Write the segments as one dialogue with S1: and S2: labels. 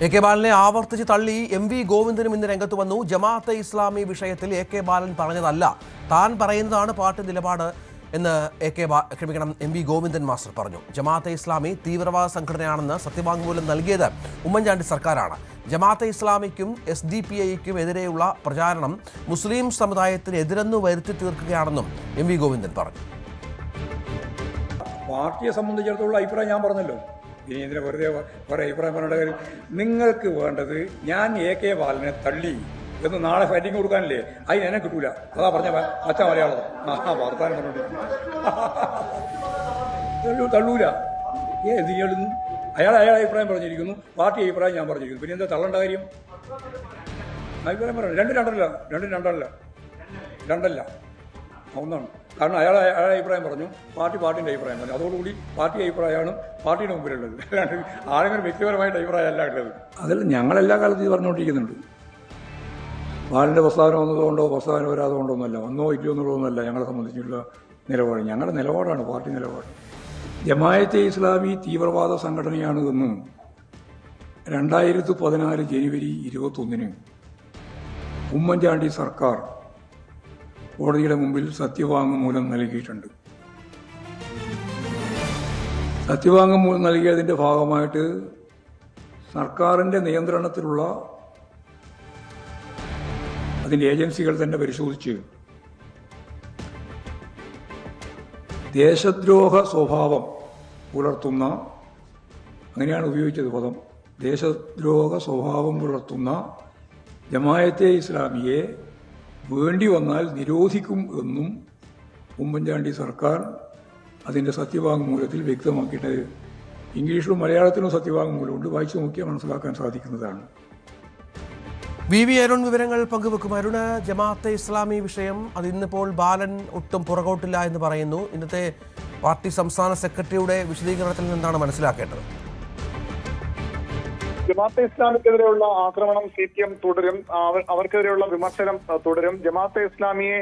S1: A K ബാലനെ ആവർത്തിച്ച് തള്ളി എം.വി. ഗോവിന്ദനും ഇന്ന് രംഗത്ത് വന്നു. ജമാഅത്തെ ഇസ്ലാമി വിഷയത്തിൽ എ കെ ബാലൻ പറഞ്ഞതല്ല, താൻ പറയുന്നതാണ് പാർട്ടി നിലപാട് എന്ന് എം.വി. ഗോവിന്ദൻ മാസ്റ്റർ പറഞ്ഞു. ജമാഅത്തെ ഇസ്ലാമി തീവ്രവാദ സംഘടനയാണെന്ന് സത്യവാങ്മൂലം നൽകിയത് ഉമ്മൻചാണ്ടി സർക്കാരാണ്. ജമാഅത്തെ ഇസ്ലാമിക്കും SDPIക്കും എതിരെയുള്ള പ്രചാരണം മുസ്ലിം സമുദായത്തിന് എതിരെന്ന് വരുത്തി തീർക്കുകയാണെന്നും എം.വി. ഗോവിന്ദൻ പറഞ്ഞു.
S2: പാർട്ടിയെ സംബന്ധിച്ചിടത്തോളം അഭിപ്രായം ഞാൻ പറഞ്ഞല്ലോ. ഇനി ഇതിനെ വെറുതെ കുറേ അഭിപ്രായം പറഞ്ഞ കാര്യം, നിങ്ങൾക്ക് വേണ്ടത് ഞാൻ എ കെ ബാലനെ തള്ളി എന്ന് നാളെ ഫൈറ്റിംഗ് കൊടുക്കാനല്ലേ, അതിന് എന്നെ കിട്ടൂല. അതാ പറഞ്ഞ പച്ച മലയാളം വർത്താനം പറഞ്ഞോണ്ടിരിക്കുന്നു. തള്ളൂല. എന്ത് ചെയ്യുന്നു? അയാളെ അഭിപ്രായം പറഞ്ഞിരിക്കുന്നു, പാർട്ടി അഭിപ്രായം ഞാൻ പറഞ്ഞിരിക്കുന്നു. പിന്നെ എന്താ തള്ളേണ്ട കാര്യം? അഭിപ്രായം പറഞ്ഞു. രണ്ടല്ല ഒന്നാണ്. കാരണം അയാളെ അഭിപ്രായം പറഞ്ഞു, പാർട്ടിൻ്റെ അഭിപ്രായം പറഞ്ഞു. അതോടുകൂടി പാർട്ടി അഭിപ്രായമാണ് പാർട്ടിയുടെ മുമ്പിലുള്ളത്. അല്ലാണ്ട് ആരെങ്കിലും വ്യക്തിപരമായിട്ട് അഭിപ്രായമല്ല ഉള്ളത്. അതിൽ ഞങ്ങളെല്ലാ കാലത്തും ഇത് പറഞ്ഞുകൊണ്ടിരിക്കുന്നുണ്ട്. ബാലൻ്റെ പ്രസ്താവന വന്നതുകൊണ്ടോ പ്രസ്താവന വരാതെ കൊണ്ടൊന്നുമല്ല, വന്നോ ഇല്ലയോ എന്നുള്ളതൊന്നുമല്ല ഞങ്ങളെ സംബന്ധിച്ചുള്ള നിലപാട്. ഞങ്ങളുടെ നിലപാടാണ് പാർട്ടി നിലപാട്. ജമാഅത്തെ ഇസ്ലാമി തീവ്രവാദ സംഘടനയാണ് എന്ന് 2014 ജനുവരി 21 ഉമ്മൻചാണ്ടി സർക്കാർ കോടതിയുടെ മുമ്പിൽ സത്യവാങ്മൂലം നൽകിയിട്ടുണ്ട്. സത്യവാങ്മൂലം നൽകിയതിൻ്റെ ഭാഗമായിട്ട് സർക്കാരിൻ്റെ നിയന്ത്രണത്തിലുള്ള അതിൻ്റെ ഏജൻസികൾ തന്നെ പരിശോധിച്ച് ദേശദ്രോഹ സ്വഭാവം പുലർത്തുന്ന, അങ്ങനെയാണ് ഉപയോഗിച്ചത് പദം, ദേശദ്രോഹ സ്വഭാവം പുലർത്തുന്ന ജമാഅത്തെ ഇസ്ലാമിയെ വേണ്ടി വന്നാൽ നിരോധിക്കും എന്നും ഉമ്മൻചാണ്ടി സർക്കാർ അതിൻ്റെ സത്യവാങ്മൂലത്തിൽ വ്യക്തമാക്കിയിട്ട്, ഇംഗ്ലീഷിലും മലയാളത്തിലും സത്യവാങ്മൂലമുണ്ട്, വായിച്ചു നോക്കിയാൽ മനസ്സിലാക്കാൻ സാധിക്കുന്നതാണ്.
S1: വി അരുൺ വിവരങ്ങൾ പങ്കുവെക്കും. അരുണ്, ജമാഅത്തെ ഇസ്ലാമി വിഷയം അത് ഇന്നിപ്പോൾ ബാലൻ ഒട്ടും പുറകോട്ടില്ല എന്ന് പറയുന്നു. ഇന്നത്തെ പാർട്ടി സംസ്ഥാന സെക്രട്ടറിയുടെ വിശദീകരണത്തിൽ നിന്നാണ് മനസ്സിലാക്കേണ്ടത്.
S3: ജമാഅത്തെ ഇസ്ലാമിക്കെതിരെയുള്ള ആക്രമണം CPM തുടരും, അവർക്കെതിരെയുള്ള വിമർശനം തുടരും. ജമാഅത്തെ ഇസ്ലാമിയെ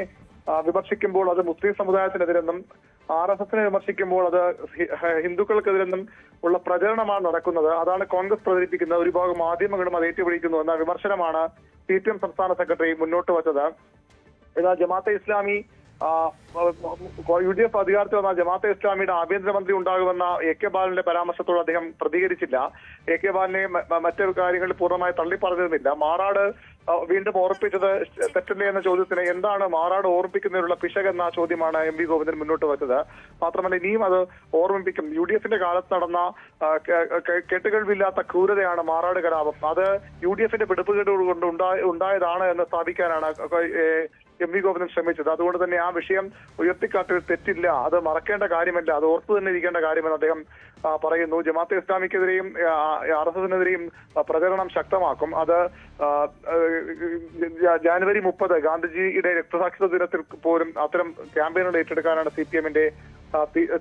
S3: വിമർശിക്കുമ്പോൾ അത് മുസ്ലിം സമുദായത്തിനെതിരെന്നും RSSനെ വിമർശിക്കുമ്പോൾ അത് ഹിന്ദുക്കൾക്കെതിരെന്നും ഉള്ള പ്രചരണമാണ് നടക്കുന്നത്. അതാണ് കോൺഗ്രസ് പ്രചരിപ്പിക്കുന്നത്. ഒരു ഭാഗം മാധ്യമങ്ങളും അത് ഏറ്റുപിടിക്കുന്നു എന്ന വിമർശനമാണ് CPM സംസ്ഥാന സെക്രട്ടറി മുന്നോട്ട് വച്ചത്. എന്നാൽ ജമാഅത്തെ ഇസ്ലാമി UDF അധികാരത്തിൽ വന്ന ജമാഅത്തെ ഇസ്ലാമിയുടെ ആഭ്യന്തരമന്ത്രി ഉണ്ടാകുമെന്ന എ കെ ബാലന്റെ പരാമർശത്തോട് അദ്ദേഹം പ്രതികരിച്ചില്ല. എ കെ ബാലനെ മറ്റു കാര്യങ്ങളിൽ പൂർണ്ണമായി തള്ളിപ്പറഞ്ഞിരുന്നില്ല. മാറാട് വീണ്ടും ഓർപ്പിച്ചത് തെറ്റല്ലേ എന്ന ചോദ്യത്തിന് എന്താണ് മാറാട് ഓർമ്മിപ്പിക്കുന്നതിനുള്ള പിശകെന്ന ചോദ്യമാണ് എം.വി. ഗോവിന്ദൻ മുന്നോട്ട് വെച്ചത്. മാത്രമല്ല ഇനിയും അത് ഓർമ്മിപ്പിക്കും. UDFന്റെ കാലത്ത് നടന്ന കെട്ടുകഴിവില്ലാത്ത ക്രൂരതയാണ് മാറാട് കലാപം. അത് UDFന്റെ പിടിപ്പുകേടുകൾ കൊണ്ട് ഉണ്ടായതാണ് എന്ന് സ്ഥാപിക്കാനാണ് എം.വി. ഗോവിന്ദൻ ശ്രമിച്ചത്. അതുകൊണ്ട് തന്നെ ആ വിഷയം ഉയർത്തിക്കാട്ടിൽ തെറ്റില്ല, അത് മറക്കേണ്ട കാര്യമല്ല, അത് ഓർത്തു തന്നെ ഇരിക്കേണ്ട കാര്യമെന്ന് അദ്ദേഹം പറയുന്നു. ജമാഅത്തെ ഇസ്ലാമിക്കെതിരെയും RSSനെതിരെയും പ്രചരണം ശക്തമാക്കും. അത് ജനുവരി 30 ഗാന്ധിജിയുടെ രക്തസാക്ഷിത്വ ദിനത്തിൽ പോലും അത്തരം ക്യാമ്പയിനുകൾ ഏറ്റെടുക്കാനാണ് CPMന്റെ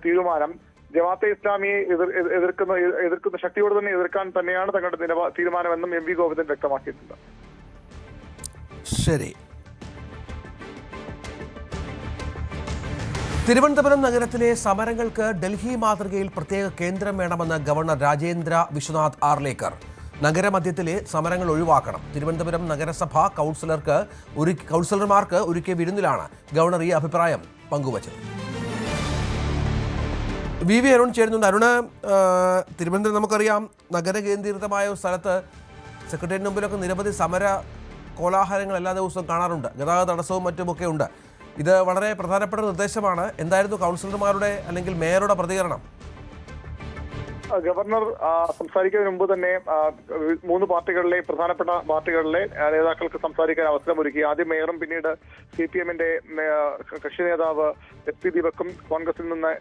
S3: തീരുമാനം. ജമാഅത്തെ ഇസ്ലാമിയെ എതിർക്കുന്ന ശക്തിയോട് തന്നെ എതിർക്കാൻ തന്നെയാണ് തങ്ങളുടെ തീരുമാനമെന്നും എം.വി. ഗോവിന്ദൻ വ്യക്തമാക്കിയിട്ടുണ്ട്.
S1: ശരി. തിരുവനന്തപുരം നഗരത്തിലെ സമരങ്ങൾക്ക് ഡൽഹി മാതൃകയിൽ പ്രത്യേക കേന്ദ്രം വേണമെന്ന് ഗവർണർ രാജേന്ദ്ര വിശ്വനാഥ് ആർലേക്കർ. നഗരമധ്യത്തിലെ സമരങ്ങൾ ഒഴിവാക്കണം. തിരുവനന്തപുരം നഗരസഭ കൗൺസിലർമാർക്ക് ഒരുക്കിയ വിരുന്നിലാണ് ഗവർണർ ഈ അഭിപ്രായം പങ്കുവച്ചത്. വി അരുൺ ചേരുന്നുണ്ട്. അരുണ്, തിരുവനന്തപുരം നമുക്കറിയാം നഗര കേന്ദ്രീകൃതമായ ഒരു സ്ഥലത്ത് സെക്രട്ടേറിയറ്റിന് മുമ്പിലൊക്കെ നിരവധി സമര കോലാഹലങ്ങൾ എല്ലാ ദിവസവും കാണാറുണ്ട്. ഗതാഗത തടസ്സവും മറ്റുമൊക്കെ ഉണ്ട്. ഇത് വളരെ പ്രധാനപ്പെട്ട നിർദ്ദേശമാണ്. എന്തായിരുന്നു കൗൺസിലർമാരുടെ അല്ലെങ്കിൽ മേയറുടെ പ്രതികരണം?
S3: ഗവർണർ സംസാരിക്കുന്നതിന് മുമ്പ് തന്നെ പ്രധാനപ്പെട്ട പാർട്ടികളിലെ നേതാക്കൾക്ക് സംസാരിക്കാൻ അവസരമൊരുക്കി. ആദ്യം മേയറും പിന്നീട് CPMന്റെ കക്ഷി നേതാവ് SP ദീപക്കും കോൺഗ്രസിൽ നിന്ന്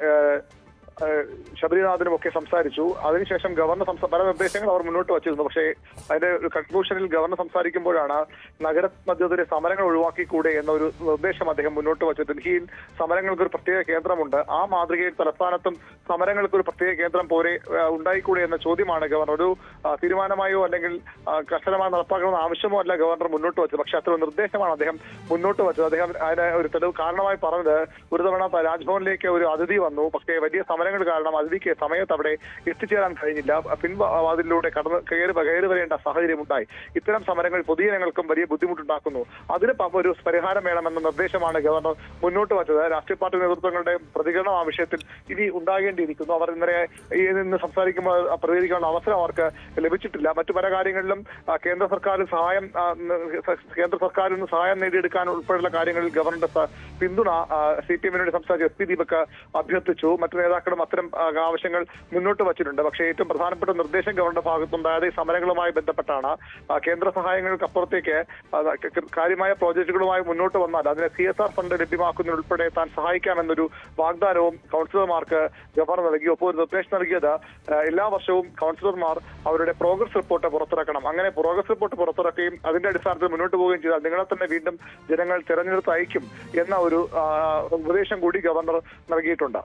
S3: ശബരിനാഥനും ഒക്കെ സംസാരിച്ചു. അതിനുശേഷം ഗവർണർ പല നിർദ്ദേശങ്ങൾ അവർ മുന്നോട്ട് വച്ചിരുന്നു. പക്ഷേ അതിന്റെ ഒരു കൺക്ലൂഷനിൽ ഗവർണർ സംസാരിക്കുമ്പോഴാണ് നഗര മധ്യത്തിലെ സമരങ്ങൾ ഒഴിവാക്കിക്കൂടെ എന്ന ഒരു നിർദ്ദേശം അദ്ദേഹം മുന്നോട്ട് വച്ചത്. ഡൽഹിയിൽ സമരങ്ങൾക്ക് ഒരു പ്രത്യേക കേന്ദ്രമുണ്ട്, ആ മാതൃകയിൽ തലസ്ഥാനത്തും സമരങ്ങൾക്ക് ഒരു പ്രത്യേക കേന്ദ്രം പോലെ ഉണ്ടായിക്കൂടെ എന്ന ചോദ്യമാണ് ഗവർണർ ഒരു തീരുമാനമായോ അല്ലെങ്കിൽ കർശനമായി നടപ്പാക്കണമെന്ന ആവശ്യമോ അല്ല ഗവർണർ മുന്നോട്ട് വച്ചത്. പക്ഷെ അത്ര നിർദ്ദേശമാണ് അദ്ദേഹം മുന്നോട്ട് വച്ചത്. അദ്ദേഹം അതിന് ഒരു തെളിവ് കാരണമായി പറഞ്ഞത്, ഒരു തവണ രാജ്ഭവനിലേക്ക് ഒരു അതിഥി വന്നു, പക്ഷേ വലിയ സമരങ്ങൾ കാരണം അതിഥിക്ക് സമയത്ത് അവിടെ എത്തിച്ചേരാൻ കഴിഞ്ഞില്ല. പിൻവാതിലൂടെ കയറി വരേണ്ട സാഹചര്യം ഉണ്ടായി. ഇത്തരം സമരങ്ങൾ പൊതുജനങ്ങൾക്കും വലിയ ബുദ്ധിമുട്ടുണ്ടാക്കുന്നു. അതിന് ഒരു പരിഹാരം വേണമെന്ന നിർദ്ദേശമാണ് ഗവർണർ മുന്നോട്ട് വച്ചത്. രാഷ്ട്രീയ പാർട്ടി നേതൃത്വങ്ങളുടെ പ്രതികരണം ആ വിഷയത്തിൽ ഇനി ഉണ്ടാകേണ്ടിയിരിക്കുന്നു. അവർ ഇന്ന് സംസാരിക്കുമ്പോൾ പ്രതികരിക്കാനുള്ള അവസരം അവർക്ക് ലഭിച്ചിട്ടില്ല. മറ്റു പല കാര്യങ്ങളിലും കേന്ദ്ര സർക്കാരിൽ നിന്ന് സഹായം നേടിയെടുക്കാൻ ഉൾപ്പെടെയുള്ള കാര്യങ്ങളിൽ ഗവർണറുടെ പിന്തുണ CPM-നോട് സംസാരിച്ച SP ദീപക് അഭ്യർത്ഥിച്ചു. മറ്റു നേതാക്കളും അത്തരം ആവശ്യങ്ങൾ മുന്നോട്ട് വച്ചിട്ടുണ്ട്. പക്ഷേ ഏറ്റവും പ്രധാനപ്പെട്ട നിർദ്ദേശം ഗവർണറുടെ ഭാഗത്തുണ്ടായത് സമരങ്ങളുമായി ബന്ധപ്പെട്ടാണ്. കേന്ദ്ര സഹായങ്ങൾക്കപ്പുറത്തേക്ക് കാര്യമായ പ്രോജക്റ്റുകളുമായി മുന്നോട്ട് വന്നാൽ അതിന് CSR ഫണ്ട് ലഭ്യമാക്കുന്നതിനുൾപ്പെടെ താൻ സഹായിക്കാമെന്നൊരു വാഗ്ദാനവും കൗൺസിലർമാർക്ക് ഗവർണർ നൽകി. ഒപ്പം ഒരു നിർദ്ദേശം നൽകിയത് എല്ലാ വർഷവും കൗൺസിലർമാർ അവരുടെ പ്രോഗ്രസ് റിപ്പോർട്ട് പുറത്തിറക്കണം. അങ്ങനെ പ്രോഗ്രസ് റിപ്പോർട്ട് പുറത്തിറക്കുകയും അതിന്റെ അടിസ്ഥാനത്തിൽ മുന്നോട്ട് പോവുകയും ചെയ്താൽ നിങ്ങളെ തന്നെ വീണ്ടും ജനങ്ങൾ തെരഞ്ഞെടുത്ത് അയക്കും എന്ന ഒരു ഉപദേശം കൂടി ഗവർണർ നൽകിയിട്ടുണ്ട്.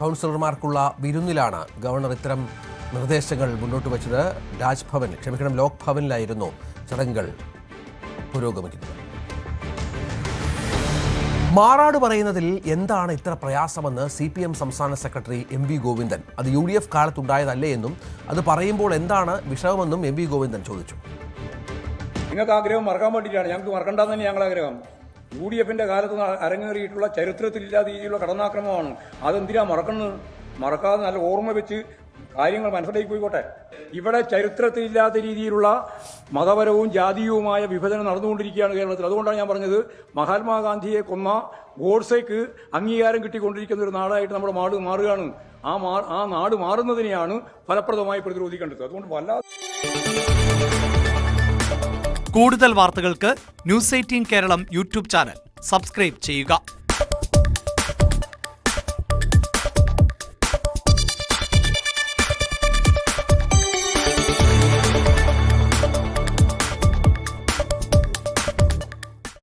S1: കൗൺസിലർമാർക്കുള്ള വിരുന്നിലാണ് ഗവർണർ ഇത്തരം നിർദ്ദേശങ്ങൾ മുന്നോട്ട് വച്ചത്. ലോക് ഭവനിലായിരുന്നു ചടങ്ങുകൾ പുരോഗമിക്കുന്നത്. മാറാട് പറയുന്നതിൽ എന്താണ് ഇത്ര പ്രയാസമെന്ന് CPM സംസ്ഥാന സെക്രട്ടറി MV ഗോവിന്ദൻ. അത് UDF കാലത്തുണ്ടായതല്ലേ എന്നും അത് പറയുമ്പോൾ എന്താണ് വിഷയമെന്നും MV ഗോവിന്ദൻ ചോദിച്ചു.
S2: നിങ്ങൾക്ക് ആഗ്രഹം മറക്കാൻ വേണ്ടിയിട്ടാണ്, ഞങ്ങൾക്ക് മറക്കണ്ടെന്ന് തന്നെ ഞങ്ങൾ ആഗ്രഹം. UDF-ന്റെ കാലത്ത് അരങ്ങേറിയിട്ടുള്ള ചരിത്രത്തിലില്ലാത്ത രീതിയിലുള്ള കടന്നാക്രമണമാണ്. അതെന്തിനാ മറക്കുന്നത്? മറക്കാതെ നല്ല ഓർമ്മ വെച്ച് കാര്യങ്ങൾ മനസ്സിലേക്ക് പോയിക്കോട്ടെ. ഇവിടെ ചരിത്രത്തിലില്ലാത്ത രീതിയിലുള്ള മതപരവും ജാതീയവുമായ വിഭജനം നടന്നുകൊണ്ടിരിക്കുകയാണ് കേരളത്തിൽ. അതുകൊണ്ടാണ് ഞാൻ പറഞ്ഞത്, മഹാത്മാഗാന്ധിയെ കൊന്ന ഗോഡ്സേക്ക് അംഗീകാരം കിട്ടിക്കൊണ്ടിരിക്കുന്ന ഒരു നാടായിട്ട് നമ്മുടെ നാട് മാറുകയാണ്. ആ നാട് മാറുന്നതിനെയാണ് ഫലപ്രദമായി പ്രതിരോധിക്കേണ്ടത്. അതുകൊണ്ട്
S4: കൂടുതൽ വാർത്തകൾക്ക് News 18 Keralam YouTube channel subscribe ചെയ്യുക.